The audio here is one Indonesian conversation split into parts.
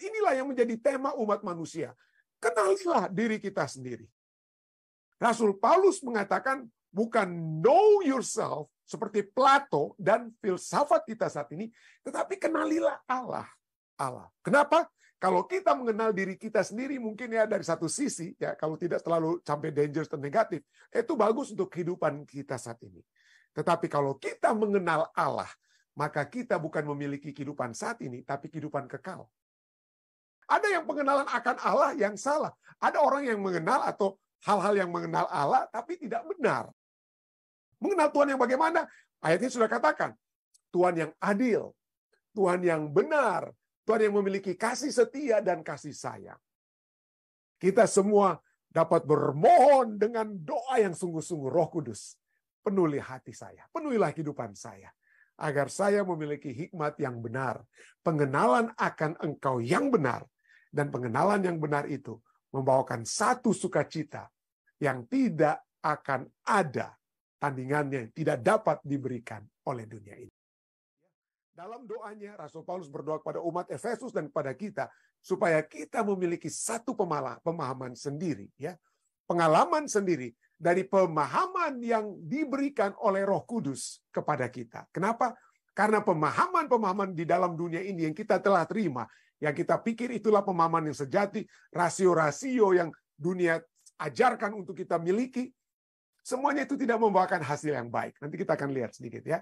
Inilah yang menjadi tema umat manusia. Kenalilah diri kita sendiri. Rasul Paulus mengatakan bukan know yourself seperti Plato dan filsafat kita saat ini, tetapi kenalilah Allah. Kenapa? Kalau kita mengenal diri kita sendiri mungkin ya dari satu sisi, ya kalau tidak terlalu sampai dangerous dan negatif, itu bagus untuk kehidupan kita saat ini. Tetapi kalau kita mengenal Allah, maka kita bukan memiliki kehidupan saat ini, tapi kehidupan kekal. Ada yang pengenalan akan Allah yang salah. Ada orang yang mengenal atau hal-hal yang mengenal Allah, tapi tidak benar. Mengenal Tuhan yang bagaimana? Ayatnya sudah katakan, Tuhan yang adil, Tuhan yang benar, Tuhan yang memiliki kasih setia dan kasih sayang. Kita semua dapat bermohon dengan doa yang sungguh-sungguh, Roh Kudus, penuhi hati saya, penuhilah kehidupan saya, agar saya memiliki hikmat yang benar, pengenalan akan Engkau yang benar, dan pengenalan yang benar itu membawakan satu sukacita yang tidak akan ada tandingannya, tidak dapat diberikan oleh dunia ini. Dalam doanya, Rasul Paulus berdoa kepada umat Efesus dan kepada kita, supaya kita memiliki satu pemahaman sendiri, ya, pengalaman sendiri dari pemahaman yang diberikan oleh Roh Kudus kepada kita. Kenapa? Karena pemahaman-pemahaman di dalam dunia ini yang kita telah terima, yang kita pikir itulah pemahaman yang sejati, rasio-rasio yang dunia ajarkan untuk kita miliki, semuanya itu tidak membawakan hasil yang baik. Nanti kita akan lihat sedikit ya.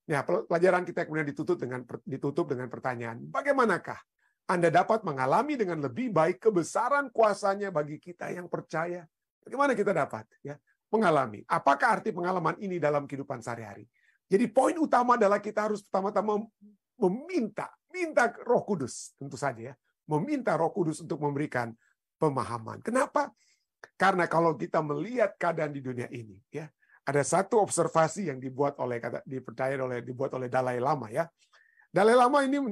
Nah, pelajaran kita kemudian ditutup dengan pertanyaan, bagaimanakah Anda dapat mengalami dengan lebih baik kebesaran kuasanya bagi kita yang percaya? Bagaimana kita dapat ya mengalami? Apakah arti pengalaman ini dalam kehidupan sehari-hari? Jadi poin utama adalah kita harus pertama-tama minta Roh Kudus, tentu saja ya, meminta Roh Kudus untuk memberikan pemahaman. Kenapa? Karena kalau kita melihat keadaan di dunia ini, ya, ada satu observasi yang dibuat oleh Dalai Lama ya. Dalai Lama ini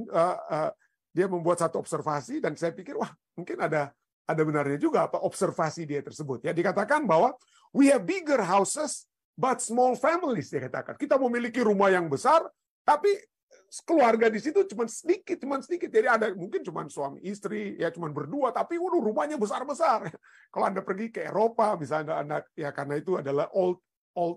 dia membuat satu observasi dan saya pikir wah mungkin ada benarnya juga apa observasi dia tersebut ya. Dikatakan bahwa we have bigger houses but small families, dia katakan. Kita memiliki rumah yang besar tapi keluarga di situ cuma sedikit. Jadi ada mungkin cuma suami istri ya cuma berdua tapi waduh rumahnya besar-besar. Kalau Anda pergi ke Eropa misalnya Anda ya karena itu adalah old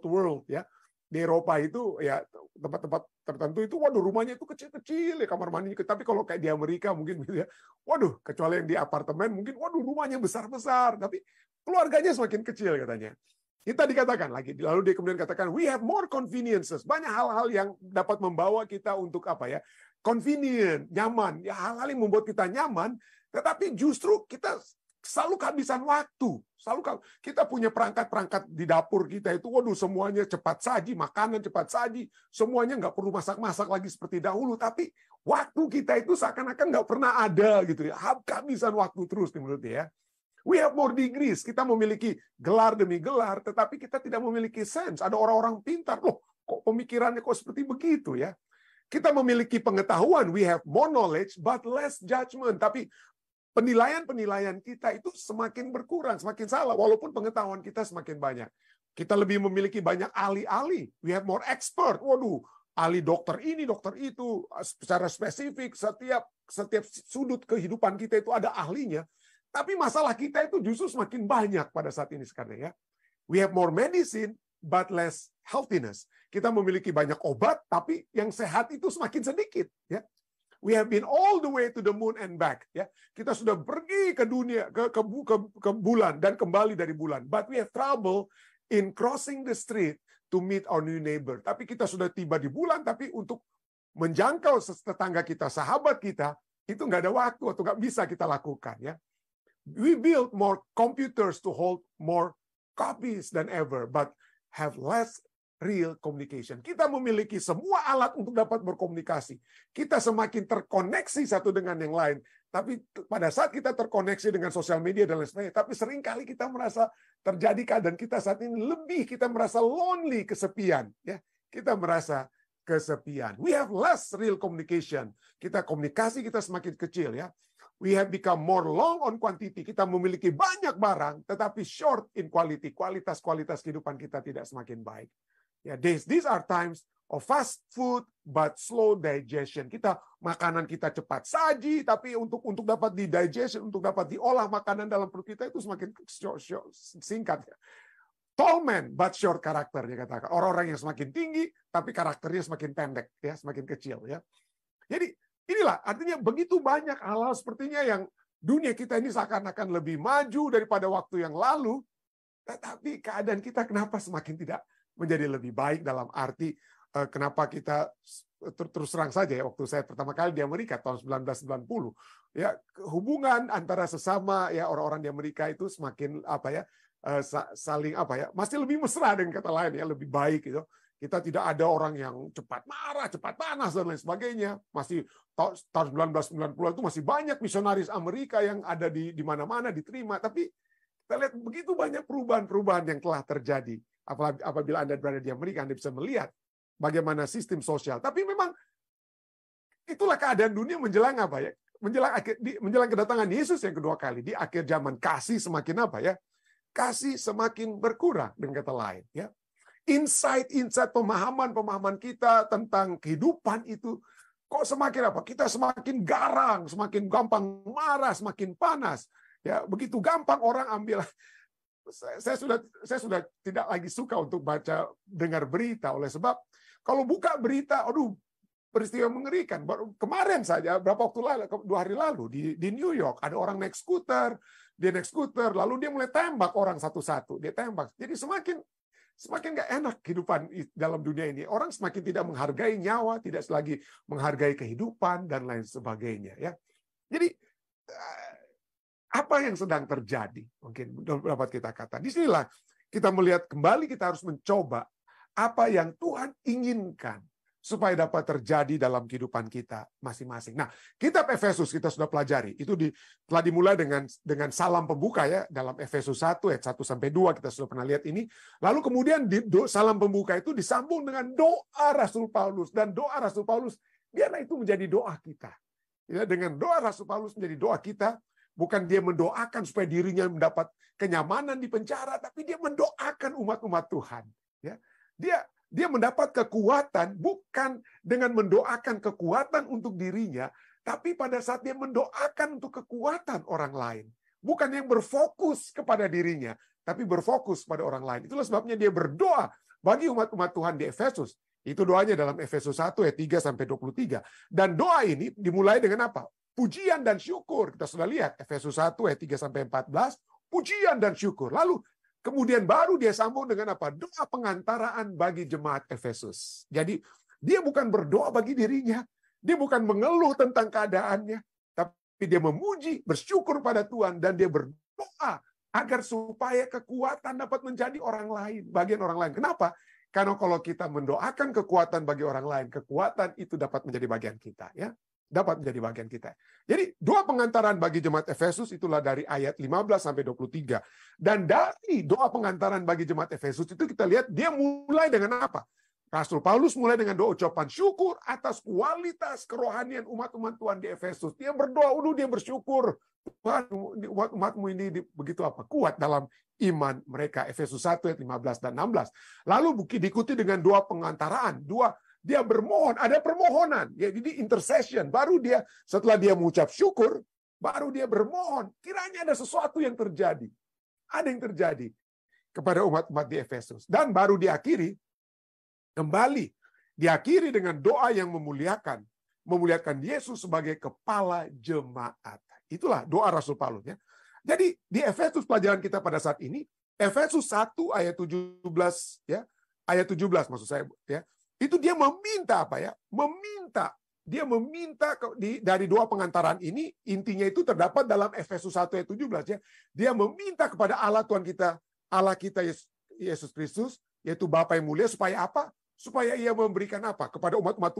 world ya. Di Eropa itu ya tempat-tempat tertentu itu waduh rumahnya itu kecil-kecil ya kamar mandinya, tapi kalau kayak di Amerika mungkin ya waduh kecuali yang di apartemen mungkin waduh rumahnya besar-besar tapi keluarganya semakin kecil katanya. Kita dikatakan lagi lalu dia kemudian katakan we have more conveniences, banyak hal-hal yang dapat membawa kita untuk apa ya convenient, nyaman ya, hal-hal yang membuat kita nyaman, tetapi justru kita selalu kehabisan waktu. Kita punya perangkat-perangkat di dapur kita itu, waduh semuanya cepat saji, makanan cepat saji, semuanya nggak perlu masak-masak lagi seperti dahulu. Tapi waktu kita itu seakan-akan nggak pernah ada gitu ya, kehabisan waktu terus menurut dia. We have more degrees, kita memiliki gelar demi gelar, tetapi kita tidak memiliki sense. Ada orang-orang pintar, loh kok pemikirannya kok seperti begitu ya. Kita memiliki pengetahuan, we have more knowledge but less judgment. Tapi penilaian kita itu semakin berkurang, semakin salah, walaupun pengetahuan kita semakin banyak. Kita lebih memiliki banyak ahli-ahli. We have more expert. Waduh, ahli dokter ini, dokter itu, secara spesifik, setiap sudut kehidupan kita itu ada ahlinya. Tapi masalah kita itu justru semakin banyak pada saat ini sekarang ya. We have more medicine, but less healthiness. Kita memiliki banyak obat, tapi yang sehat itu semakin sedikit ya. We have been all the way to the moon and back. Ya, kita sudah pergi ke dunia, ke bulan dan kembali dari bulan. But we have trouble in crossing the street to meet our new neighbor. Tapi kita sudah tiba di bulan, tapi untuk menjangkau tetangga kita, sahabat kita, itu nggak ada waktu atau nggak bisa kita lakukan. Ya, we build more computers to hold more copies than ever, but have less real communication. Kita memiliki semua alat untuk dapat berkomunikasi. Kita semakin terkoneksi satu dengan yang lain. Tapi pada saat kita terkoneksi dengan sosial media dan lain sebagainya, tapi seringkali kita merasa terjadi keadaan kita saat ini kita merasa lonely, kesepian. Ya, kita merasa kesepian. We have less real communication. Komunikasi kita semakin kecil ya. We have become more long on quantity. Kita memiliki banyak barang, tetapi short in quality. Kualitas kehidupan kita tidak semakin baik. Ya, these are times of fast food but slow digestion. Makanan kita cepat saji, tapi untuk dapat di digestion, untuk dapat diolah makanan dalam perut kita itu semakin singkat. Tall man but short karakter, dia katakan. Orang-orang yang semakin tinggi tapi karakternya semakin pendek, ya, semakin kecil, ya. Jadi inilah artinya begitu banyak hal-hal sepertinya yang dunia kita ini seakan-akan lebih maju daripada waktu yang lalu, tetapi keadaan kita kenapa semakin tidak menjadi lebih baik, dalam arti kenapa kita terus terang saja, ya, waktu saya pertama kali di Amerika tahun 1990, ya, hubungan antara sesama, ya, orang-orang di Amerika itu semakin saling masih lebih mesra, dengan kata lain, ya, lebih baik gitu. Kita tidak ada orang yang cepat marah, cepat panas dan lain sebagainya. Masih tahun 1990 itu masih banyak misionaris Amerika yang ada di mana-mana diterima, tapi kita lihat begitu banyak perubahan-perubahan yang telah terjadi. Apabila Anda berada di Amerika, Anda bisa melihat bagaimana sistem sosial. Tapi memang itulah keadaan dunia menjelang menjelang kedatangan Yesus yang kedua kali. Di akhir zaman, kasih semakin kasih semakin berkurang, dengan kata lain, ya. Insight pemahaman kita tentang kehidupan itu kok semakin kita semakin garang, semakin gampang marah, semakin panas. Ya, begitu gampang orang ambil. Saya sudah tidak lagi suka untuk dengar berita, oleh sebab kalau buka berita, peristiwa mengerikan. Baru kemarin saja, berapa waktu lalu, 2 hari lalu di New York, ada orang naik skuter, lalu dia mulai tembak orang satu-satu, dia tembak. Jadi semakin nggak enak kehidupan dalam dunia ini. Orang semakin tidak menghargai nyawa, tidak lagi menghargai kehidupan dan lain sebagainya, ya. Jadi apa yang sedang terjadi? Mungkin dapat kita kata. Disinilah kita melihat kembali, kita harus mencoba apa yang Tuhan inginkan supaya dapat terjadi dalam kehidupan kita masing-masing. Nah, kitab Efesus kita sudah pelajari. Itu telah dimulai dengan salam pembuka, ya, dalam Efesus 1 ayat 1 sampai 2 kita sudah pernah lihat ini. Lalu kemudian salam pembuka itu disambung dengan doa Rasul Paulus, dan doa Rasul Paulus biarlah itu menjadi doa kita. Ya, dengan doa Rasul Paulus menjadi doa kita. Bukan dia mendoakan supaya dirinya mendapat kenyamanan di penjara, tapi dia mendoakan umat-umat Tuhan. Ya, dia mendapat kekuatan bukan dengan mendoakan kekuatan untuk dirinya, tapi pada saat dia mendoakan untuk kekuatan orang lain. Bukan yang berfokus kepada dirinya, tapi berfokus pada orang lain. Itulah sebabnya dia berdoa bagi umat-umat Tuhan di Efesus. Itu doanya dalam Efesus 1 ayat 3 sampai 23. Dan doa ini dimulai dengan apa? Pujian dan syukur. Kita sudah lihat Efesus 1 ayat 3 sampai 14, pujian dan syukur. Lalu kemudian baru dia sambung dengan apa? Doa pengantaraan bagi jemaat Efesus. Jadi dia bukan berdoa bagi dirinya, dia bukan mengeluh tentang keadaannya, tapi dia memuji, bersyukur pada Tuhan, dan dia berdoa agar supaya kekuatan dapat menjadi orang lain, bagian orang lain. Kenapa? Karena kalau kita mendoakan kekuatan bagi orang lain, kekuatan itu dapat menjadi bagian kita, ya. Dapat menjadi bagian kita. Jadi doa pengantaran bagi jemaat Efesus itulah dari ayat 15 sampai 23. Dan dari doa pengantaran bagi jemaat Efesus itu kita lihat dia mulai dengan apa? Rasul Paulus mulai dengan doa ucapan syukur atas kualitas kerohanian umat-umat Tuhan di Efesus. Dia berdoa, dia bersyukur. Tuhan, umatmu ini begitu apa? Kuat dalam iman mereka. Efesus 1 ayat 15 dan 16. Lalu diikuti dengan doa pengantaraan. Dia bermohon, ada permohonan. Ya, jadi intercession. Baru dia, setelah dia mengucap syukur, baru dia bermohon. Kiranya ada sesuatu yang terjadi. Ada yang terjadi kepada umat-umat di Efesus. Dan baru diakhiri dengan doa yang memuliakan Yesus sebagai kepala jemaat. Itulah doa Rasul Paulus, ya. Jadi di Efesus pelajaran kita pada saat ini, Efesus 1 ayat 17, ya. Ayat 17 maksud saya, ya. Itu dia meminta apa, ya? Dia meminta dari doa pengantaran ini, intinya itu terdapat dalam Efesus 1 ayat 17, ya. Dia meminta kepada Allah Tuhan kita, Allah kita Yesus Kristus, yaitu Bapa yang mulia, supaya apa? Supaya ia memberikan apa kepada umat-umat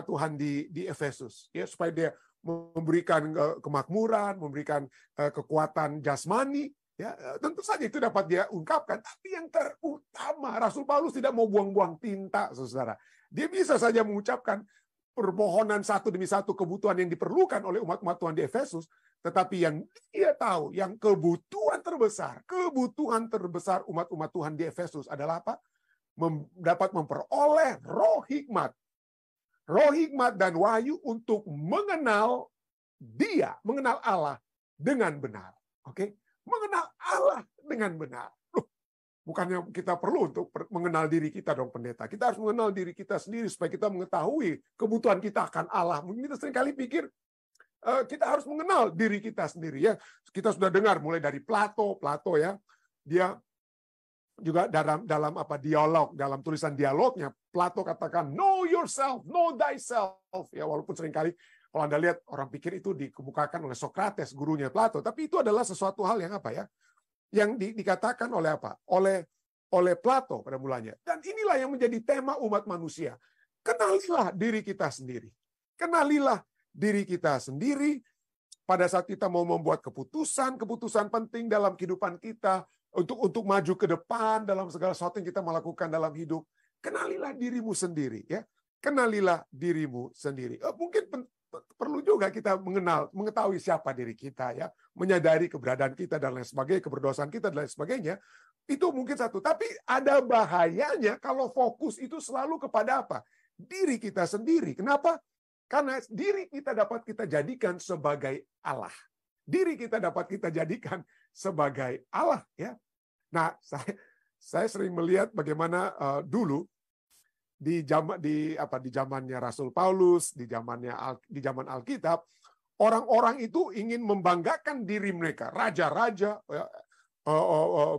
Tuhan di Efesus, ya, supaya dia memberikan kemakmuran, memberikan kekuatan jasmani. Ya, tentu saja itu dapat dia ungkapkan, tapi yang terutama Rasul Paulus tidak mau buang-buang tinta, saudara. Dia bisa saja mengucapkan permohonan satu demi satu kebutuhan yang diperlukan oleh umat-umat Tuhan di Efesus, tetapi yang dia tahu, yang kebutuhan terbesar umat-umat Tuhan di Efesus adalah apa? dapat memperoleh roh hikmat dan wahyu untuk mengenal Dia, mengenal Allah dengan benar. Oke, mengenal Allah dengan benar. Bukannya kita perlu untuk mengenal diri kita dong, pendeta. Kita harus mengenal diri kita sendiri supaya kita mengetahui kebutuhan kita akan Allah. Mungkin kita seringkali pikir kita harus mengenal diri kita sendiri, ya. Kita sudah dengar mulai dari Plato ya. Dia juga dalam dialog, dalam tulisan dialognya Plato katakan know yourself, know thyself, ya. Walaupun seringkali kalau Anda lihat orang pikir itu dikemukakan oleh Socrates, gurunya Plato, tapi itu adalah sesuatu hal yang yang dikatakan oleh oleh Plato pada mulanya. Dan inilah yang menjadi tema umat manusia. Kenalilah diri kita sendiri. Kenalilah diri kita sendiri pada saat kita mau membuat keputusan penting dalam kehidupan kita, untuk maju ke depan dalam segala sesuatu yang kita melakukan dalam hidup. Kenalilah dirimu sendiri, ya. Kenalilah dirimu sendiri. Mungkin perlu juga kita mengetahui siapa diri kita, ya, menyadari keberadaan kita dan lain sebagainya, keberdosaan kita dan lain sebagainya. Itu mungkin satu, tapi ada bahayanya kalau fokus itu selalu kepada apa? Diri kita sendiri. Kenapa? Karena diri kita dapat kita jadikan sebagai Allah. Diri kita dapat kita jadikan sebagai Allah, ya. Nah, saya sering melihat bagaimana dulu di zamannya Rasul Paulus, di zaman Alkitab, orang-orang itu ingin membanggakan diri mereka, raja-raja,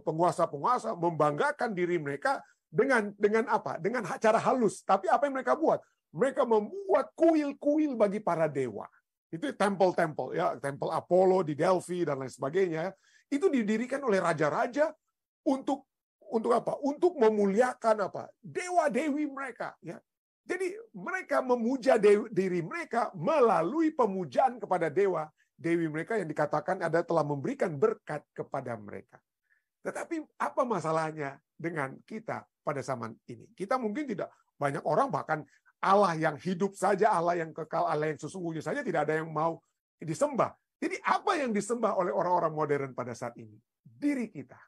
penguasa-penguasa membanggakan diri mereka dengan apa? Dengan cara halus. Tapi apa yang mereka buat? Mereka membuat kuil-kuil bagi para dewa. Itu tempel-tempel, ya, tempel Apollo di Delphi dan lain sebagainya. Itu didirikan oleh raja-raja untuk apa? Untuk memuliakan apa? Dewa-dewi mereka, ya. Jadi mereka memuja diri mereka melalui pemujaan kepada dewa-dewi mereka yang dikatakan ada telah memberikan berkat kepada mereka. Tetapi apa masalahnya dengan kita pada zaman ini? Kita mungkin tidak, banyak orang bahkan Allah yang hidup saja, Allah yang kekal, Allah yang sesungguhnya saja tidak ada yang mau disembah. Jadi apa yang disembah oleh orang-orang modern pada saat ini? Diri kita.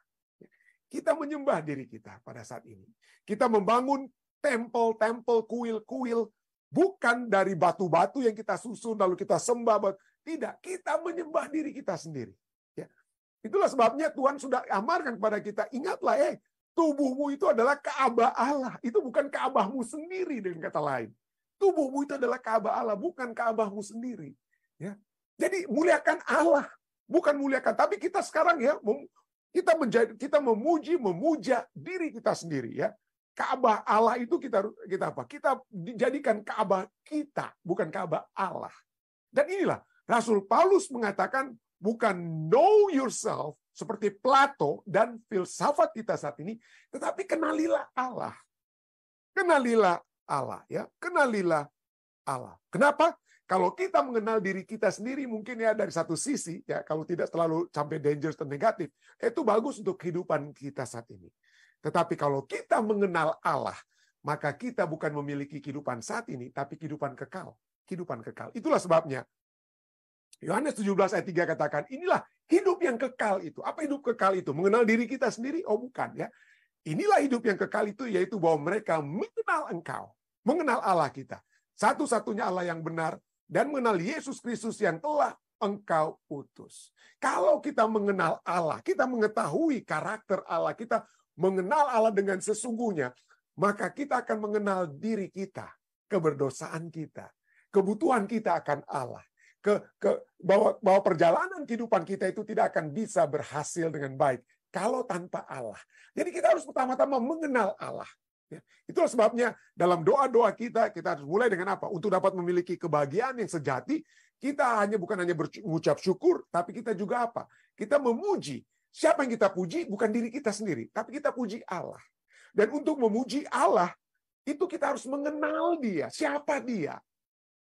Kita menyembah diri kita pada saat ini. Kita membangun tempel-tempel, kuil-kuil, bukan dari batu-batu yang kita susun lalu kita sembah. Tidak, kita menyembah diri kita sendiri. Ya. Itulah sebabnya Tuhan sudah amarkan kepada kita, ingatlah, tubuhmu itu adalah Ka'bah Allah. Itu bukan Ka'bahmu sendiri, dengan kata lain. Tubuhmu itu adalah Ka'bah Allah, bukan Ka'bahmu sendiri. Ya. Jadi muliakan Allah, bukan muliakan. Tapi kita sekarang, ya, kita memuja diri kita sendiri, ya. Ka'bah Allah itu kita apa? Kita dijadikan Ka'bah kita, bukan Ka'bah Allah. Dan inilah Rasul Paulus mengatakan bukan know yourself seperti Plato dan filsafat kita saat ini, tetapi kenalilah Allah. Kenalilah Allah, ya. Kenalilah Allah. Kenapa? Kalau kita mengenal diri kita sendiri, mungkin ya dari satu sisi, ya, kalau tidak terlalu sampai dangerous dan negatif, itu bagus untuk kehidupan kita saat ini. Tetapi kalau kita mengenal Allah, maka kita bukan memiliki kehidupan saat ini, tapi kehidupan kekal. Kehidupan kekal. Itulah sebabnya Yohanes 17 ayat 3 katakan, inilah hidup yang kekal itu. Apa hidup kekal itu? Mengenal diri kita sendiri? Oh, bukan, ya. Inilah hidup yang kekal itu, yaitu bahwa mereka mengenal Engkau, mengenal Allah kita. Satu-satunya Allah yang benar, dan mengenal Yesus Kristus yang telah Engkau utus. Kalau kita mengenal Allah, kita mengetahui karakter Allah, kita mengenal Allah dengan sesungguhnya, maka kita akan mengenal diri kita, keberdosaan kita, kebutuhan kita akan Allah. Bahwa perjalanan kehidupan kita itu tidak akan bisa berhasil dengan baik kalau tanpa Allah. Jadi kita harus pertama-tama mengenal Allah. Ya, itulah sebabnya dalam doa-doa kita harus mulai dengan apa? Untuk dapat memiliki kebahagiaan yang sejati, kita bukan hanya mengucap syukur, tapi kita juga apa? Kita memuji. Siapa yang kita puji? Bukan diri kita sendiri, tapi kita puji Allah. Dan untuk memuji Allah, itu kita harus mengenal Dia. Siapa Dia?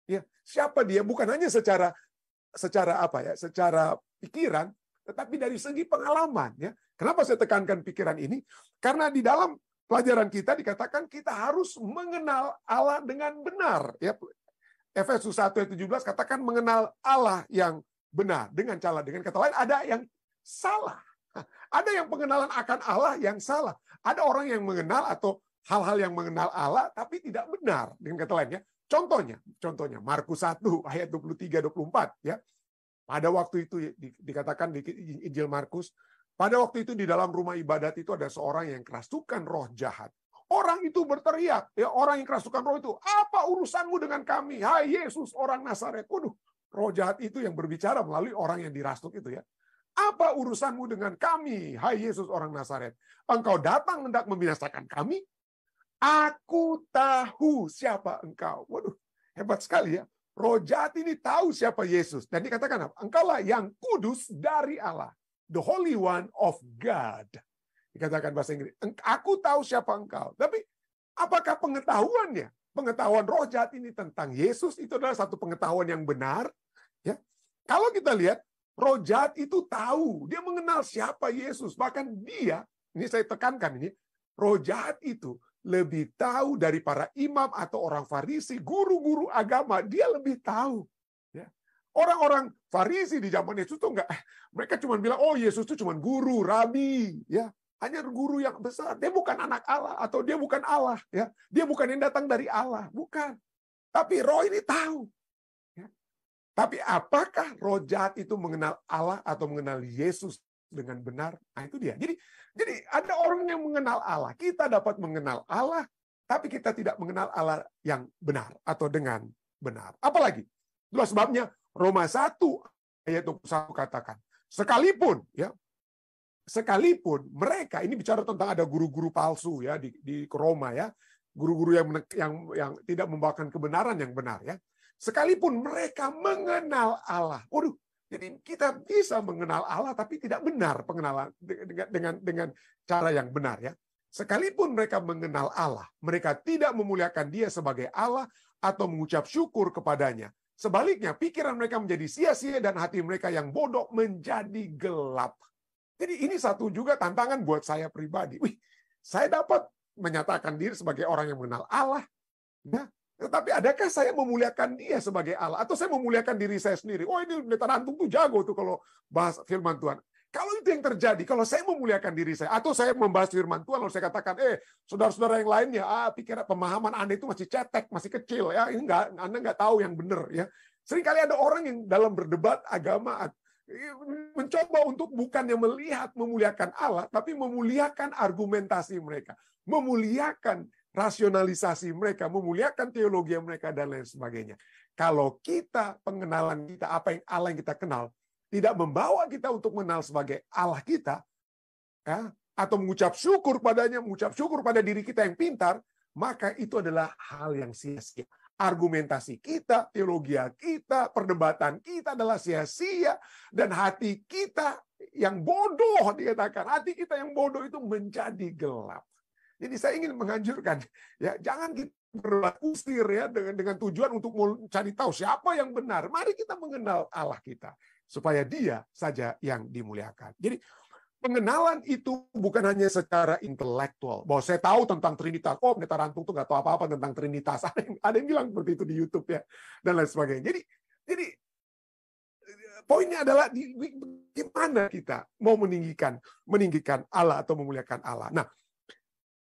Ya, siapa Dia? Bukan hanya secara apa ya? Secara pikiran, tetapi dari segi pengalaman. Ya, kenapa saya tekankan pikiran ini? Karena di dalam pelajaran kita dikatakan kita harus mengenal Allah dengan benar. Ya, Efesus 1 ayat 17 katakan mengenal Allah yang benar. Dengan kata lain ada yang salah. Ada yang pengenalan akan Allah yang salah. Ada orang yang mengenal atau hal-hal yang mengenal Allah tapi tidak benar, dengan kata lain ya. Contohnya Markus 1 ayat 23-24 ya. Pada waktu itu dikatakan di Injil Markus, pada waktu itu di dalam rumah ibadat itu ada seorang yang kerasukan roh jahat. Orang itu berteriak, ya, orang yang kerasukan roh itu, apa urusanmu dengan kami? Hai Yesus orang Nazaret. Waduh, roh jahat itu yang berbicara melalui orang yang dirasuk itu ya. Apa urusanmu dengan kami? Hai Yesus orang Nazaret. Engkau datang hendak membinasakan kami? Aku tahu siapa engkau. Waduh, hebat sekali ya. Roh jahat ini tahu siapa Yesus. Dan dikatakan apa? Engkaulah yang kudus dari Allah. The Holy One of God. Dikatakan bahasa Inggris. Aku tahu siapa engkau. Tapi apakah pengetahuannya? Pengetahuan roh jahat ini tentang Yesus itu adalah satu pengetahuan yang benar. Ya. Kalau kita lihat, roh jahat itu tahu. Dia mengenal siapa Yesus. Bahkan dia, ini saya tekankan ini, roh jahat itu lebih tahu dari para imam atau orang Farisi, guru-guru agama. Dia lebih tahu. Ya. Orang-orang Farisi di zaman Yesus itu enggak, mereka cuma bilang, oh Yesus itu cuma guru, rabi, ya, hanya guru yang besar. Dia bukan anak Allah atau dia bukan Allah, ya, dia bukan yang datang dari Allah, bukan. Tapi roh ini tahu. Ya. Tapi apakah roh jahat itu mengenal Allah atau mengenal Yesus dengan benar? Nah itu dia. Jadi ada orang yang mengenal Allah. Kita dapat mengenal Allah, tapi kita tidak mengenal Allah yang benar atau dengan benar. Apalagi? Itulah sebabnya Roma 1 ayat 21 katakan, sekalipun mereka, ini bicara tentang ada guru-guru palsu ya di Roma ya, guru-guru yang tidak membawakan kebenaran yang benar ya. Sekalipun mereka mengenal Allah. Waduh, jadi kita bisa mengenal Allah tapi tidak benar pengenalan dengan cara yang benar ya. Sekalipun mereka mengenal Allah, mereka tidak memuliakan Dia sebagai Allah atau mengucap syukur kepadanya. Sebaliknya, pikiran mereka menjadi sia-sia dan hati mereka yang bodoh menjadi gelap. Jadi ini satu juga tantangan buat saya pribadi. Saya dapat menyatakan diri sebagai orang yang mengenal Allah, ya. Tetapi adakah saya memuliakan Dia sebagai Allah? Atau saya memuliakan diri saya sendiri? Oh ini pendeta Rantung tuh jago tuh kalau bahas firman Tuhan. Kalau itu yang terjadi, kalau saya memuliakan diri saya, atau saya membahas firman Tuhan, lalu saya katakan, saudara-saudara yang lainnya, pikiran pemahaman Anda itu masih cetek, masih kecil, ya, ini Anda nggak tahu yang benar, ya. Seringkali ada orang yang dalam berdebat agama mencoba untuk bukannya melihat memuliakan Allah, tapi memuliakan argumentasi mereka, memuliakan rasionalisasi mereka, memuliakan teologi mereka, dan lain sebagainya. Kalau kita, pengenalan kita, apa yang Allah yang kita kenal, tidak membawa kita untuk mengenal sebagai Allah kita, ya, atau mengucap syukur padanya, mengucap syukur pada diri kita yang pintar, maka itu adalah hal yang sia-sia. Argumentasi kita, teologi kita, perdebatan kita adalah sia-sia, dan hati kita yang bodoh, dikatakan, hati kita yang bodoh itu menjadi gelap. Jadi saya ingin menganjurkan, ya, jangan kita berusir ya dengan tujuan untuk mencari tahu siapa yang benar. Mari kita mengenal Allah kita supaya Dia saja yang dimuliakan. Jadi pengenalan itu bukan hanya secara intelektual, bahwa saya tahu tentang Trinitas. Oh, pendeta Rantung tuh nggak tahu apa-apa tentang Trinitas. Ada yang bilang seperti itu di YouTube ya, dan lain sebagainya. Jadi poinnya adalah gimana kita mau meninggikan Allah atau memuliakan Allah. Nah,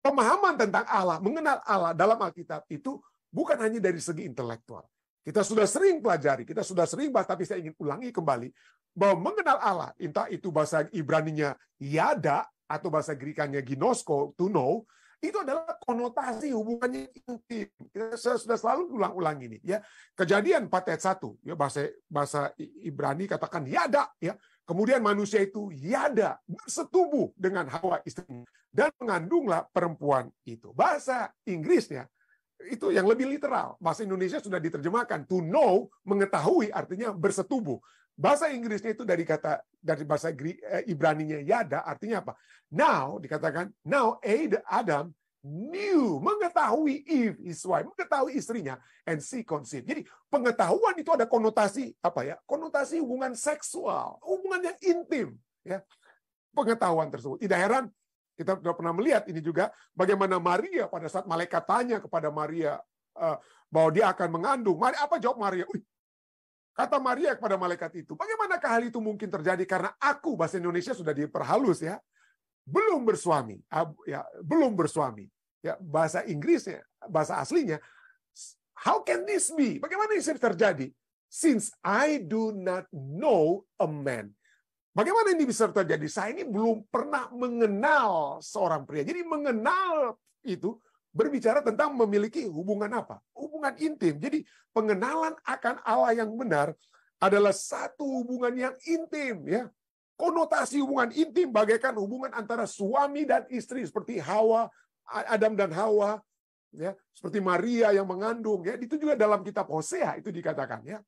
pemahaman tentang Allah, mengenal Allah dalam Alkitab itu bukan hanya dari segi intelektual. Kita sudah sering pelajari, kita sudah sering bahas, tapi saya ingin ulangi kembali, bahwa mengenal Allah, entah itu bahasa Ibraninya yada, atau bahasa Grekanya ginosko, to know, itu adalah konotasi hubungannya intim. Kita sudah selalu ulang-ulang ini. Ya. Kejadian 4 ayat 1, ya, bahasa Ibrani katakan yada, ya. Kemudian manusia itu yada, bersetubuh dengan Hawa istrinya, dan mengandunglah perempuan itu. Bahasa Inggrisnya itu yang lebih literal. Bahasa Indonesia sudah diterjemahkan to know, mengetahui, artinya bersetubuh. Bahasa Inggrisnya itu dari bahasa Ibraninya yada, artinya apa? Now, dikatakan, now Adam knew, mengetahui Eve, his wife, mengetahui istrinya, and she conceived. Jadi pengetahuan itu ada konotasi apa ya? Konotasi hubungan seksual, hubungan yang intim, ya. Pengetahuan tersebut. Tidak heran kita sudah pernah melihat ini juga bagaimana Maria pada saat malaikat tanya kepada Maria bahwa dia akan mengandung. Apa jawab Maria? Kata Maria kepada malaikat itu, bagaimanakah hal itu mungkin terjadi karena aku, bahasa Indonesia sudah diperhalus ya, belum bersuami, ya, belum bersuami. Ya, bahasa Inggrisnya, bahasa aslinya, how can this be? Bagaimana ini bisa terjadi? Since I do not know a man. Bagaimana ini bisa terjadi? Saya ini belum pernah mengenal seorang pria. Jadi mengenal itu berbicara tentang memiliki hubungan apa? Hubungan intim. Jadi pengenalan akan Allah yang benar adalah satu hubungan yang intim, ya. Konotasi hubungan intim bagaikan hubungan antara suami dan istri seperti Hawa, Adam dan Hawa, ya, seperti Maria yang mengandung, ya. Itu juga dalam kitab Hosea itu dikatakan, ya.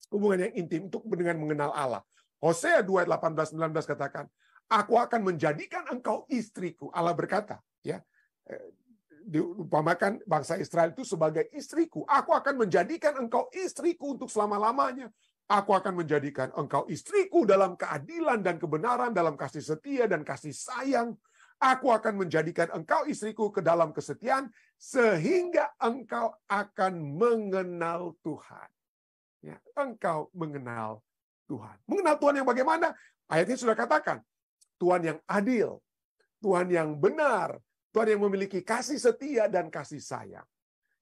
Hubungan yang intim untuk dengan mengenal Allah. Hosea 2 ayat 18-19 katakan, aku akan menjadikan engkau istriku. Allah berkata, ya, diumpamakan bangsa Israel itu sebagai istriku. Aku akan menjadikan engkau istriku untuk selama-lamanya. Aku akan menjadikan engkau istriku dalam keadilan dan kebenaran, dalam kasih setia dan kasih sayang. Aku akan menjadikan engkau istriku ke dalam kesetiaan, sehingga engkau akan mengenal Tuhan. Ya, engkau mengenal Tuhan. Mengenal Tuhan yang bagaimana? Ayatnya sudah katakan, Tuhan yang adil, Tuhan yang benar, Tuhan yang memiliki kasih setia dan kasih sayang.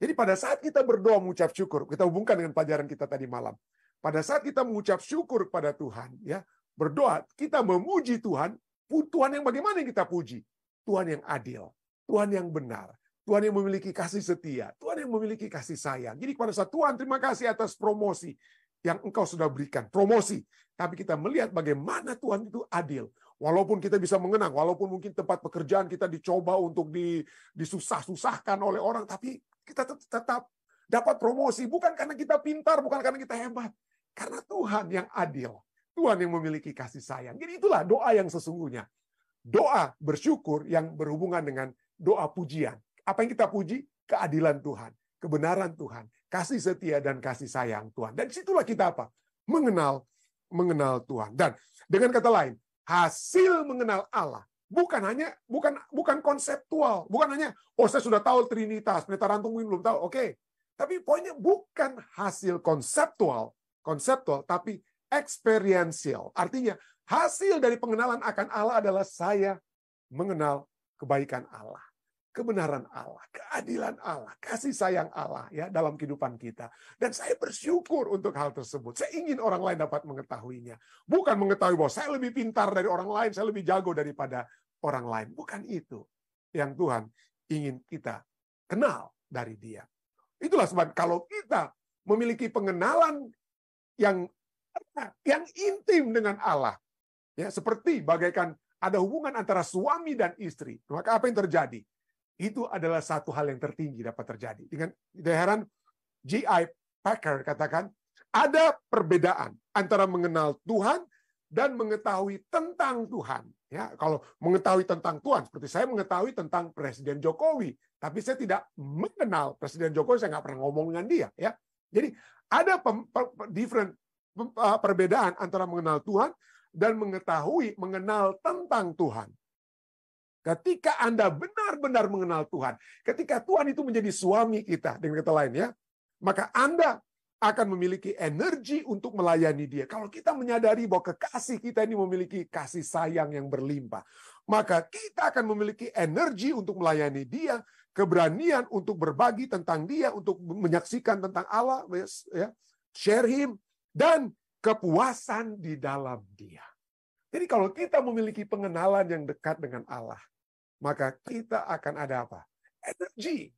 Jadi pada saat kita berdoa mengucap syukur, kita hubungkan dengan pelajaran kita tadi malam. Pada saat kita mengucap syukur kepada Tuhan, ya, berdoa, kita memuji Tuhan, Tuhan yang bagaimana yang kita puji? Tuhan yang adil, Tuhan yang benar, Tuhan yang memiliki kasih setia, Tuhan yang memiliki kasih sayang. Jadi pada saat Tuhan, terima kasih atas promosi yang engkau sudah berikan, promosi. Tapi kita melihat bagaimana Tuhan itu adil. Walaupun kita bisa mengenang, walaupun mungkin tempat pekerjaan kita dicoba untuk disusah-susahkan oleh orang, tapi kita tetap dapat promosi. Bukan karena kita pintar, bukan karena kita hebat. Karena Tuhan yang adil. Tuhan yang memiliki kasih sayang. Jadi itulah doa yang sesungguhnya. Doa bersyukur yang berhubungan dengan doa pujian. Apa yang kita puji? Keadilan Tuhan, kebenaran Tuhan, kasih setia dan kasih sayang Tuhan. Dan disitulah kita apa? Mengenal Tuhan. Dan dengan kata lain, hasil mengenal Allah bukan konseptual, bukan hanya saya sudah tahu Trinitas, Pendeta Rantung belum tahu, oke. Tapi poinnya bukan hasil konseptual, tapi experiential. Artinya hasil dari pengenalan akan Allah adalah saya mengenal kebaikan Allah, kebenaran Allah, keadilan Allah, kasih sayang Allah, ya, dalam kehidupan kita. Dan saya bersyukur untuk hal tersebut. Saya ingin orang lain dapat mengetahuinya. Bukan mengetahui bahwa saya lebih pintar dari orang lain, saya lebih jago daripada orang lain. Bukan itu yang Tuhan ingin kita kenal dari Dia. Itulah sebab kalau kita memiliki pengenalan yang intim dengan Allah, ya, seperti bagaikan ada hubungan antara suami dan istri, maka apa yang terjadi? Itu adalah satu hal yang tertinggi dapat terjadi. Dengan heran, J.I. Packer katakan, ada perbedaan antara mengenal Tuhan dan mengetahui tentang Tuhan. Ya, kalau mengetahui tentang Tuhan, seperti saya mengetahui tentang Presiden Jokowi, tapi saya tidak mengenal Presiden Jokowi, saya nggak pernah ngomong dengan dia. Ya, jadi ada perbedaan antara mengenal Tuhan dan mengenal tentang Tuhan. Ketika Anda benar-benar mengenal Tuhan, ketika Tuhan itu menjadi suami kita, dengan kata lain, ya, maka Anda akan memiliki energi untuk melayani Dia. Kalau kita menyadari bahwa kekasih kita ini memiliki kasih sayang yang berlimpah, maka kita akan memiliki energi untuk melayani Dia, keberanian untuk berbagi tentang Dia, untuk menyaksikan tentang Allah, ya, share Him, dan kepuasan di dalam Dia. Jadi kalau kita memiliki pengenalan yang dekat dengan Allah, maka kita akan ada apa? Energi.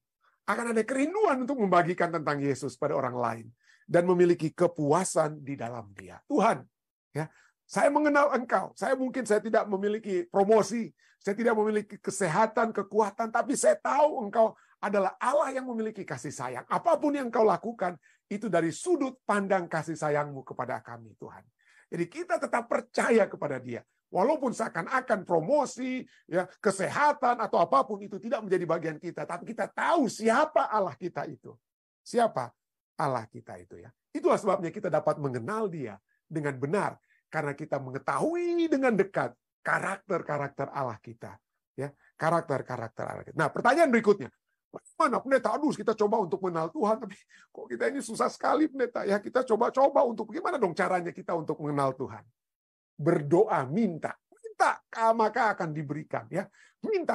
Akan ada kerinduan untuk membagikan tentang Yesus pada orang lain. Dan memiliki kepuasan di dalam Dia. Tuhan, ya, saya mengenal Engkau. Saya tidak memiliki promosi. Saya tidak memiliki kesehatan, kekuatan. Tapi saya tahu Engkau adalah Allah yang memiliki kasih sayang. Apapun yang Engkau lakukan, itu dari sudut pandang kasih sayang-Mu kepada kami, Tuhan. Jadi kita tetap percaya kepada Dia. Walaupun seakan-akan promosi, ya, kesehatan, atau apapun itu tidak menjadi bagian kita. Tapi kita tahu siapa Allah kita itu. Siapa Allah kita itu, ya. Itulah sebabnya kita dapat mengenal Dia dengan benar. Karena kita mengetahui dengan dekat karakter-karakter Allah kita. Ya, karakter-karakter Allah kita. Nah, pertanyaan berikutnya. Bagaimana, Pendeta? Aduh, kita coba untuk mengenal Tuhan, tapi kok kita ini susah sekali, Pendeta. Ya, kita coba untuk bagaimana dong caranya kita untuk mengenal Tuhan? Berdoa, minta. minta, maka akan diberikan. Ya,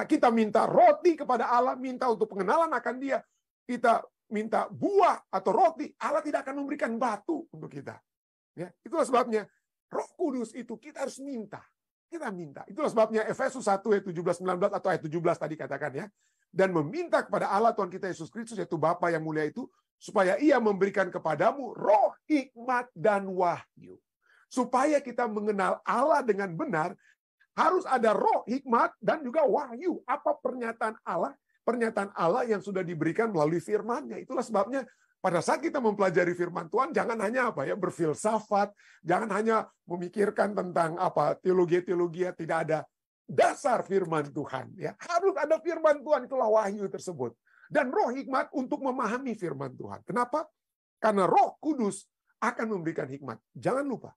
kita minta roti kepada Allah, minta untuk pengenalan akan Dia. Kita minta buah atau roti, Allah tidak akan memberikan batu untuk kita. Ya, itulah sebabnya Roh Kudus itu kita harus minta. Kita minta. Itulah sebabnya Efesus 1 ayat 17-19 atau ayat 17 tadi katakan ya. Dan meminta kepada Allah Tuhan kita Yesus Kristus, yaitu Bapa yang mulia itu, supaya Ia memberikan kepadamu roh hikmat dan wahyu. Supaya kita mengenal Allah dengan benar, harus ada roh hikmat dan juga wahyu. Apa pernyataan Allah? Pernyataan Allah yang sudah diberikan melalui firman-Nya. Itulah sebabnya pada saat kita mempelajari firman Tuhan, jangan hanya berfilsafat, jangan hanya memikirkan tentang teologi-teologi, tidak ada dasar firman Tuhan. Ya, harus ada firman Tuhan, itulah wahyu tersebut. Dan roh hikmat untuk memahami firman Tuhan. Kenapa? Karena Roh Kudus akan memberikan hikmat. Jangan lupa,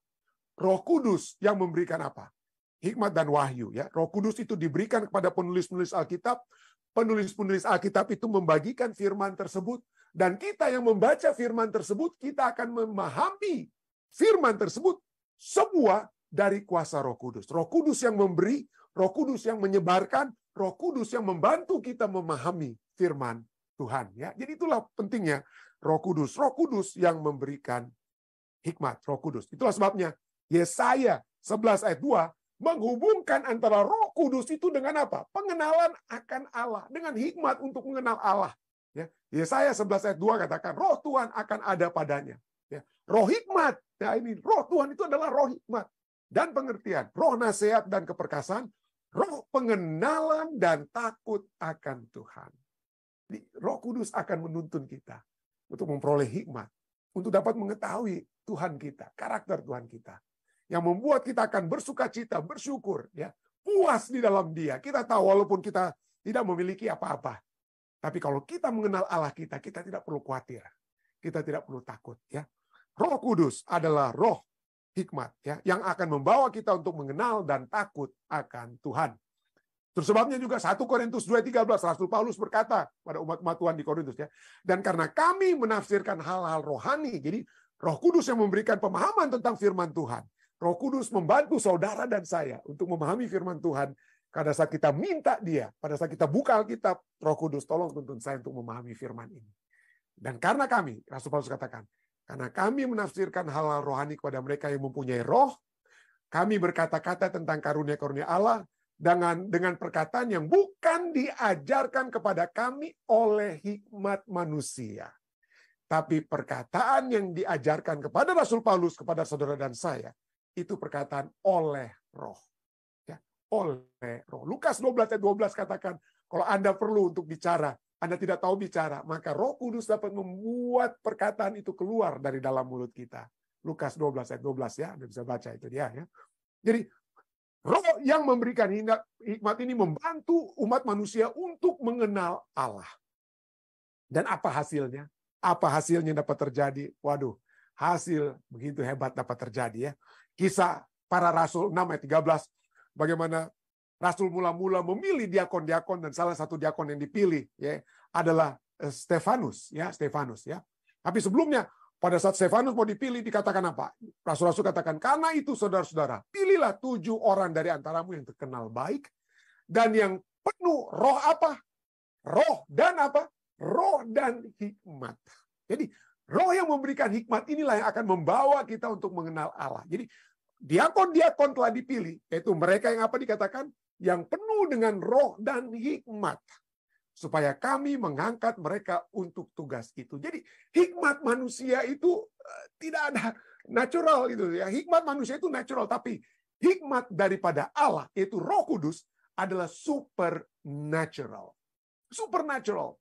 Roh Kudus yang memberikan apa? Hikmat dan wahyu. Ya, Roh Kudus itu diberikan kepada penulis-penulis Alkitab. Penulis-penulis Alkitab itu membagikan firman tersebut. Dan kita yang membaca firman tersebut, kita akan memahami firman tersebut semua dari kuasa Roh Kudus. Roh Kudus yang memberi, Roh Kudus yang menyebarkan, Roh Kudus yang membantu kita memahami firman Tuhan. Ya, jadi itulah pentingnya Roh Kudus. Roh Kudus yang memberikan hikmat. Roh Kudus. Itulah sebabnya Yesaya 11 ayat 2 menghubungkan antara Roh Kudus itu dengan apa? Pengenalan akan Allah, dengan hikmat untuk mengenal Allah. Ya, Yesaya 11 ayat 2 katakan, roh Tuhan akan ada padanya. Ya, roh hikmat, ya ini roh Tuhan itu adalah roh hikmat dan pengertian, roh nasihat dan keperkasaan, roh pengenalan dan takut akan Tuhan. Jadi, Roh Kudus akan menuntun kita untuk memperoleh hikmat, untuk dapat mengetahui Tuhan kita, karakter Tuhan kita, yang membuat kita akan bersuka cita, bersyukur, ya, puas di dalam Dia. Kita tahu walaupun kita tidak memiliki apa-apa, tapi kalau kita mengenal Allah kita tidak perlu khawatir. Kita tidak perlu takut. Ya. Roh Kudus adalah roh hikmat, ya, yang akan membawa kita untuk mengenal dan takut akan Tuhan. Terus sebabnya juga 1 Korintus 2:13, Rasul Paulus berkata pada umat-umat Tuhan di Korintus. Ya, dan karena kami menafsirkan hal-hal rohani, jadi Roh Kudus yang memberikan pemahaman tentang firman Tuhan. Roh Kudus membantu saudara dan saya untuk memahami firman Tuhan. Pada saat kita minta Dia, pada saat kita buka Alkitab, Roh Kudus tolong tuntun saya untuk memahami firman ini. Dan karena kami, Rasul Paulus katakan, karena kami menafsirkan hal-hal rohani kepada mereka yang mempunyai roh, kami berkata-kata tentang karunia-karunia Allah dengan perkataan yang bukan diajarkan kepada kami oleh hikmat manusia. Tapi perkataan yang diajarkan kepada Rasul Paulus, kepada saudara dan saya, itu perkataan oleh roh. Oleh roh. Lukas 12 ayat 12 katakan, kalau Anda perlu untuk bicara, Anda tidak tahu bicara, maka Roh Kudus dapat membuat perkataan itu keluar dari dalam mulut kita. Lukas 12 ayat 12 ya, Anda bisa baca itu dia ya. Jadi roh yang memberikan hikmat ini membantu umat manusia untuk mengenal Allah. Dan apa hasilnya? Apa hasilnya dapat terjadi? Waduh, hasil begitu hebat dapat terjadi ya. Kisah para Rasul 6 ayat 13, bagaimana Rasul mula-mula memilih diakon-diakon, dan salah satu diakon yang dipilih ya adalah Stefanus ya. Tapi sebelumnya pada saat Stefanus mau dipilih dikatakan apa? Rasul-rasul katakan, karena itu saudara-saudara, pilihlah 7 orang dari antaramu yang terkenal baik dan yang penuh roh apa? Roh dan apa? Roh dan hikmat. Jadi roh yang memberikan hikmat inilah yang akan membawa kita untuk mengenal Allah. Jadi diakon-diakon telah dipilih, yaitu mereka yang apa dikatakan? Yang penuh dengan roh dan hikmat. Supaya kami mengangkat mereka untuk tugas itu. Jadi hikmat manusia itu tidak ada natural gitu ya. Hikmat manusia itu natural, tapi hikmat daripada Allah, yaitu Roh Kudus, adalah supernatural. Supernatural.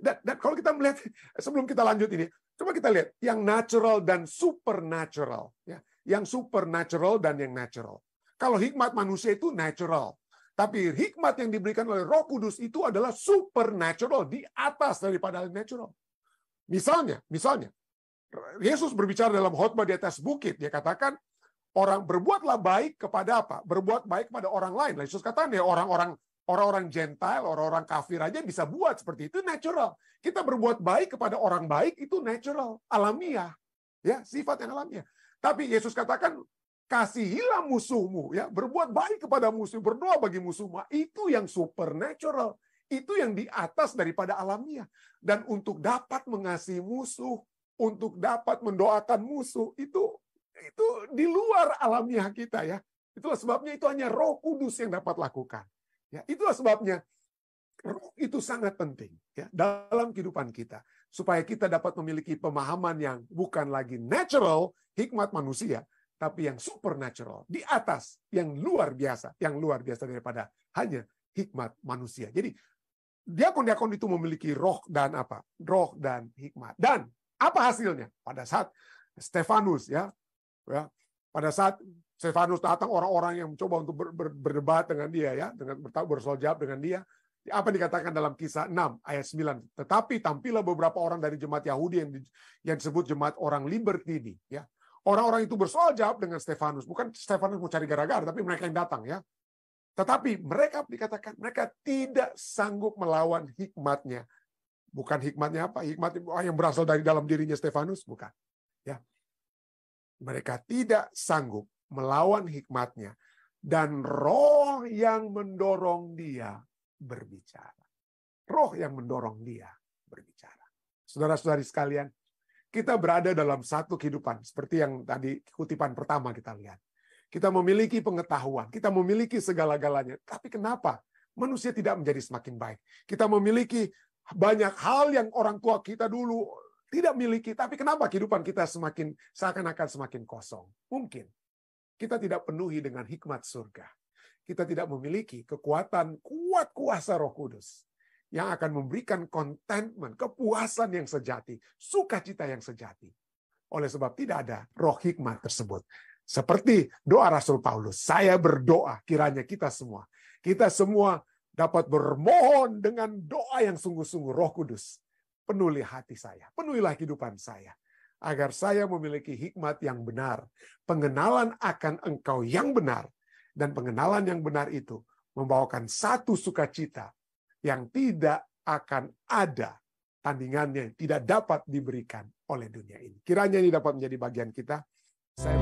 Dan kalau kita melihat, sebelum kita lanjut ini, coba kita lihat yang natural dan supernatural. Ya. Yang supernatural dan yang natural. Kalau hikmat manusia itu natural. Tapi hikmat yang diberikan oleh Roh Kudus itu adalah supernatural, di atas daripada natural. Misalnya, Yesus berbicara dalam khotbah di atas bukit. Dia katakan, orang berbuatlah baik kepada apa? Berbuat baik kepada orang lain. Yesus katakan ya orang-orang Gentile, orang-orang kafir aja bisa buat seperti itu, natural. Kita berbuat baik kepada orang baik itu natural, alamiah. Ya, sifat yang alamiah. Tapi Yesus katakan, kasihilah musuhmu, ya, berbuat baik kepada musuh, berdoa bagi musuhmu. Itu yang supernatural, itu yang di atas daripada alamiah. Dan untuk dapat mengasihi musuh, untuk dapat mendoakan musuh, itu di luar alamiah kita, ya. Itulah sebabnya itu hanya Roh Kudus yang dapat lakukan. Ya, itulah sebabnya Roh itu sangat penting, ya, dalam kehidupan kita, supaya kita dapat memiliki pemahaman yang bukan lagi natural, hikmat manusia, tapi yang supernatural, di atas, yang luar biasa daripada hanya hikmat manusia. Jadi diakon-diakon itu memiliki roh dan apa? Roh dan hikmat. Dan apa hasilnya? Pada saat Stefanus, ya, pada saat Stefanus datang, orang-orang yang mencoba untuk berdebat dengan dia, ya, dengan bersoal jawab dengan dia. Apa dikatakan dalam Kisah 6 ayat 9? Tetapi tampillah beberapa orang dari jemaat Yahudi yang disebut jemaat orang Libertini, ya. Orang-orang itu bersoal jawab dengan Stefanus. Bukan Stefanus mau cari gara-gara, tapi mereka yang datang, ya. Tetapi mereka dikatakan mereka tidak sanggup melawan hikmatnya. Bukan hikmatnya apa? Hikmat yang berasal dari dalam dirinya Stefanus, bukan. Ya. Mereka tidak sanggup melawan hikmatnya, dan roh yang mendorong dia berbicara. Roh yang mendorong dia berbicara. Saudara-saudari sekalian, kita berada dalam satu kehidupan seperti yang tadi kutipan pertama kita lihat. Kita memiliki pengetahuan, kita memiliki segala-galanya. Tapi kenapa manusia tidak menjadi semakin baik? Kita memiliki banyak hal yang orang tua kita dulu tidak miliki, tapi kenapa kehidupan kita semakin seakan-akan semakin kosong? Mungkin kita tidak penuhi dengan hikmat surga. Kita tidak memiliki kekuatan kuat kuasa Roh Kudus yang akan memberikan contentment, kepuasan yang sejati, sukacita yang sejati. Oleh sebab tidak ada roh hikmat tersebut. Seperti doa Rasul Paulus, saya berdoa kiranya kita semua dapat bermohon dengan doa yang sungguh-sungguh, Roh Kudus, penuhi hati saya, penuhilah kehidupan saya, agar saya memiliki hikmat yang benar, pengenalan akan Engkau yang benar, dan pengenalan yang benar itu membawakan satu sukacita yang tidak akan ada tandingannya, tidak dapat diberikan oleh dunia ini. Kiranya ini dapat menjadi bagian kita. Saya